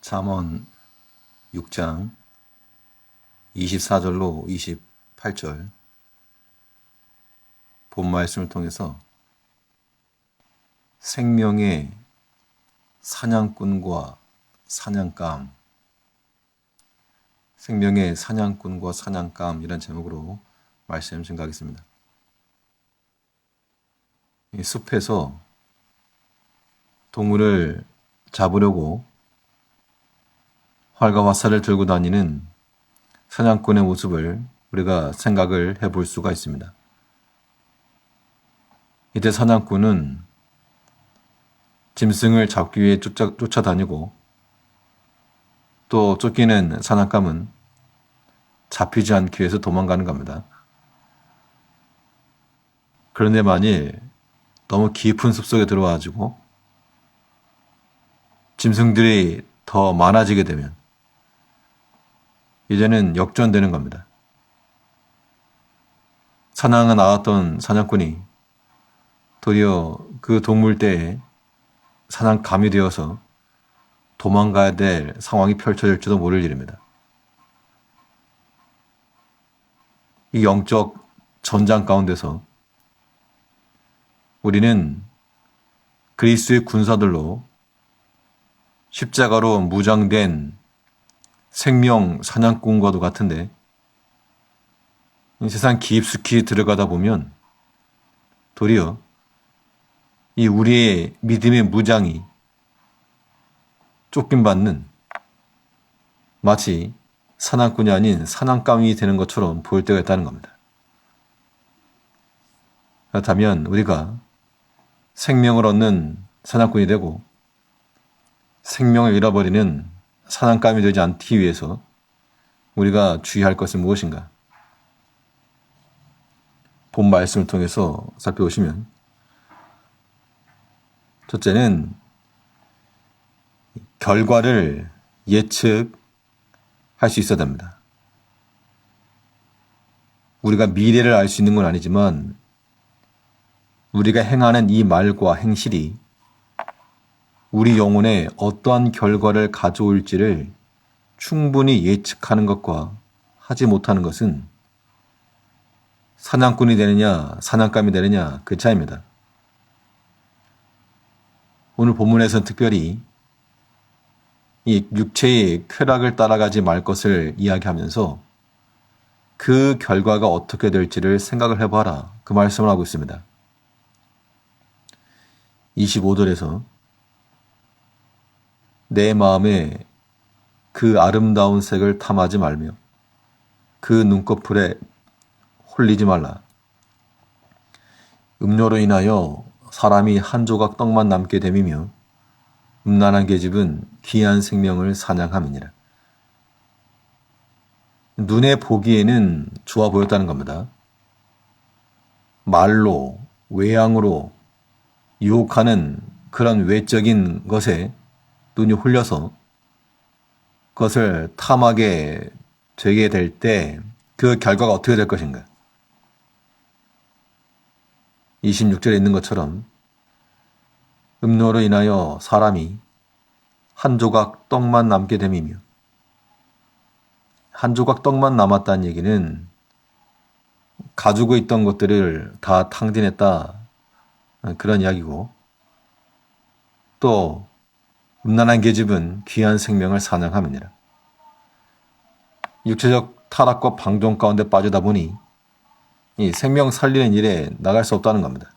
잠언 6장 24절로 28절 본 말씀을 통해서 생명의 사냥꾼과 사냥감, 생명의 사냥꾼과 사냥감 이란 제목으로 말씀 증가하겠습니다. 이 숲에서 동물을 잡으려고 활과 화살을 들고 다니는 사냥꾼의 모습을 우리가 생각을 해볼 수가 있습니다. 이때 사냥꾼은 짐승을 잡기 위해 쫓아다니고 또 쫓기는 사냥감은 잡히지 않기 위해서 도망가는 겁니다. 그런데 만일 너무 깊은 숲속에 들어와가지고 짐승들이 더 많아지게 되면 이제는 역전되는 겁니다. 사냥에 나왔던 사냥꾼이 도리어 그 동물대에 사냥감이 되어서 도망가야 될 상황이 펼쳐질지도 모를 일입니다. 이 영적 전장 가운데서 우리는 그리스도의 군사들로 십자가로 무장된 생명 사냥꾼과도 같은데 이 세상 깊숙이 들어가다 보면 도리어 이 우리의 믿음의 무장이 쫓김받는 마치 사냥꾼이 아닌 사냥감이 되는 것처럼 보일 때가 있다는 겁니다. 그렇다면 우리가 생명을 얻는 사냥꾼이 되고 생명을 잃어버리는 사냥감이 되지 않기 위해서 우리가 주의할 것은 무엇인가? 본 말씀을 통해서 살펴보시면 첫째는 결과를 예측할 수 있어야 됩니다. 우리가 미래를 알 수 있는 건 아니지만 우리가 행하는 이 말과 행실이 우리 영혼에 어떠한 결과를 가져올지를 충분히 예측하는 것과 하지 못하는 것은 사냥꾼이 되느냐 사냥감이 되느냐 그 차이입니다. 오늘 본문에서는 특별히 이 육체의 쾌락을 따라가지 말 것을 이야기하면서 그 결과가 어떻게 될지를 생각을 해봐라 그 말씀을 하고 있습니다. 25절에서 내 마음에 그 아름다운 색을 탐하지 말며 그 눈꺼풀에 홀리지 말라. 음료로 인하여 사람이 한 조각 떡만 남게 됨이며 음란한 계집은 귀한 생명을 사냥함이니라. 눈에 보기에는 좋아 보였다는 겁니다. 말로 외양으로 유혹하는 그런 외적인 것에 눈이 홀려서 그것을 탐하게 되게 될 때 그 결과가 어떻게 될 것인가? 26절에 있는 것처럼 음료로 인하여 사람이 한 조각 떡만 남게 됨이며 한 조각 떡만 남았다는 얘기는 가지고 있던 것들을 다 탕진했다 그런 이야기고 또 음란한 계집은 귀한 생명을 사냥함이니라. 육체적 타락과 방종 가운데 빠지다 보니 이 생명 살리는 일에 나갈 수 없다는 겁니다.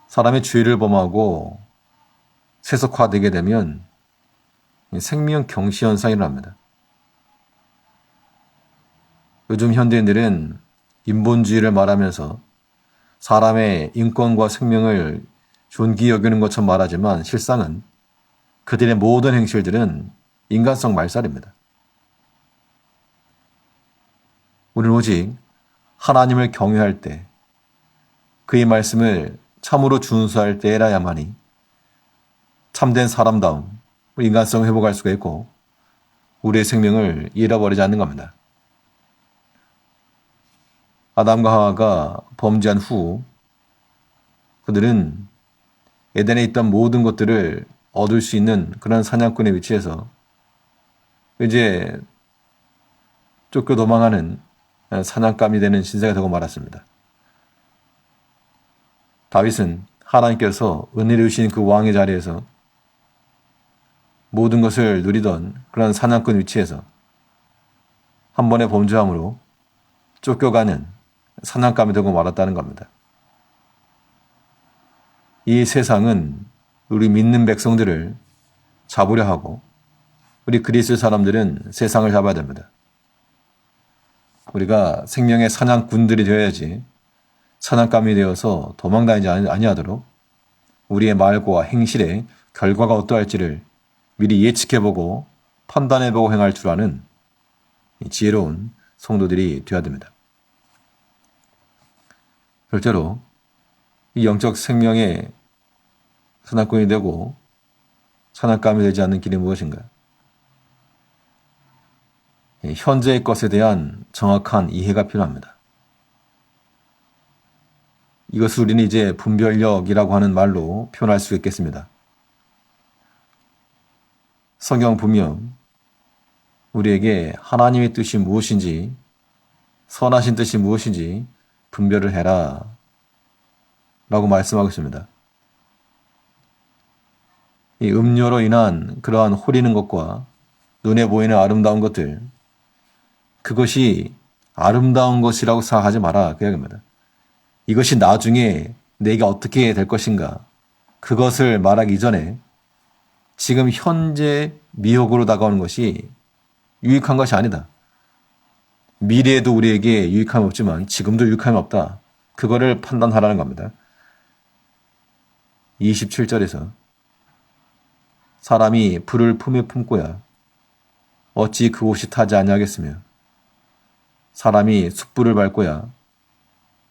사람이 죄를 범하고 세속화되게 되면 생명 경시 현상이 일어납니다. 요즘 현대인들은 인본주의를 말하면서 사람의 인권과 생명을 존귀 여기는 것처럼 말하지만 실상은 그들의 모든 행실들은 인간성 말살입니다. 우리는 오직 하나님을 경외할 때 그의 말씀을 참으로 준수할 때라야만이 참된 사람다움, 인간성을 회복할 수가 있고 우리의 생명을 잃어버리지 않는 겁니다. 아담과 하와가 범죄한 후 그들은 에덴에 있던 모든 것들을 얻을 수 있는 그런 사냥꾼의 위치에서 이제 쫓겨 도망하는 사냥감이 되는 신세가 되고 말았습니다. 다윗은 하나님께서 은혜를 주신 그 왕의 자리에서 모든 것을 누리던 그런 사냥꾼 위치에서 한 번의 범죄함으로 쫓겨가는 사냥감이 되고 말았다는 겁니다. 이 세상은 우리 믿는 백성들을 잡으려 하고 우리 그리스도 사람들은 세상을 잡아야 됩니다. 우리가 생명의 사냥꾼들이 되어야지 사냥감이 되어서 도망다니지 아니하도록 우리의 말과 행실의 결과가 어떠할지를 미리 예측해보고 판단해보고 행할 줄 아는 지혜로운 성도들이 되어야 됩니다. 실제로 이 영적 생명의 사냥꾼이 되고 사냥감이 되지 않는 길이 무엇인가? 현재의 것에 대한 정확한 이해가 필요합니다. 이것을 우리는 이제 분별력이라고 하는 말로 표현할 수 있겠습니다. 성경 보면 우리에게 하나님의 뜻이 무엇인지, 선하신 뜻이 무엇인지 분별을 해라 라고 말씀하고 있습니다. 이 음료로 인한 그러한 호리는 것과 눈에 보이는 아름다운 것들, 그것이 아름다운 것이라고 생각하지 마라 그 이야기입니다. 이것이 나중에 내게 어떻게 될 것인가, 그것을 말하기 이전에 지금 현재 미혹으로 다가오는 것이 유익한 것이 아니다. 미래에도 우리에게 유익함이 없지만 지금도 유익함이 없다. 그거를 판단하라는 겁니다. 27절에서 사람이 불을 품에 품고야 어찌 그곳이 타지 아니하겠으며 사람이 숯불을 밟고야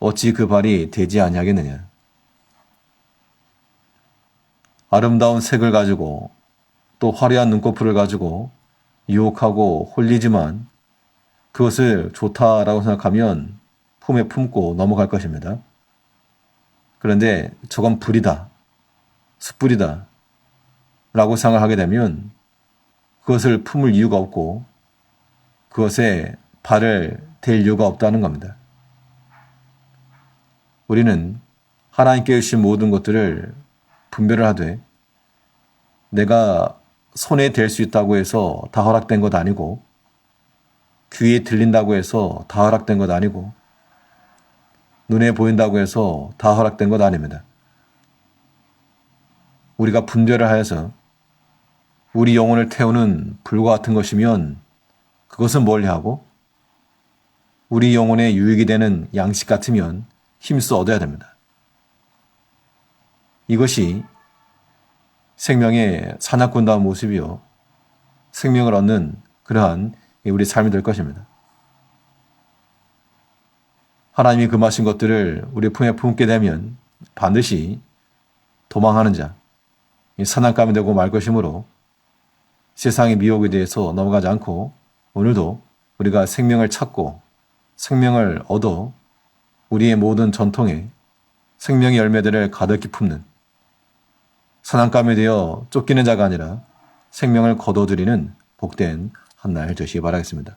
어찌 그 발이 되지 아니하겠느냐. 아름다운 색을 가지고 또 화려한 눈꺼풀을 가지고 유혹하고 홀리지만 그것을 좋다라고 생각하면 품에 품고 넘어갈 것입니다. 그런데 저건 불이다, 숯불이다 라고 생각을 하게 되면 그것을 품을 이유가 없고 그것에 발을 댈 이유가 없다는 겁니다. 우리는 하나님께 주신 모든 것들을 분별을 하되 내가 손에 댈 수 있다고 해서 다 허락된 것 아니고 귀에 들린다고 해서 다 허락된 것 아니고 눈에 보인다고 해서 다 허락된 것 아닙니다. 우리가 분별을 하여서 우리 영혼을 태우는 불과 같은 것이면 그것은 멀리하고 우리 영혼에 유익이 되는 양식 같으면 힘써 얻어야 됩니다. 이것이 생명의 사냥꾼다운 모습이요 생명을 얻는 그러한 우리 삶이 될 것입니다. 하나님이 금하신 것들을 우리 품에 품게 되면 반드시 도망하는 자, 사냥감이 되고 말 것이므로 세상의 미혹에 대해서 넘어가지 않고 오늘도 우리가 생명을 찾고 생명을 얻어 우리의 모든 전통에 생명의 열매들을 가득히 품는 사냥감이 되어 쫓기는 자가 아니라 생명을 거둬들이는 복된 한 날 되시기 바라겠습니다.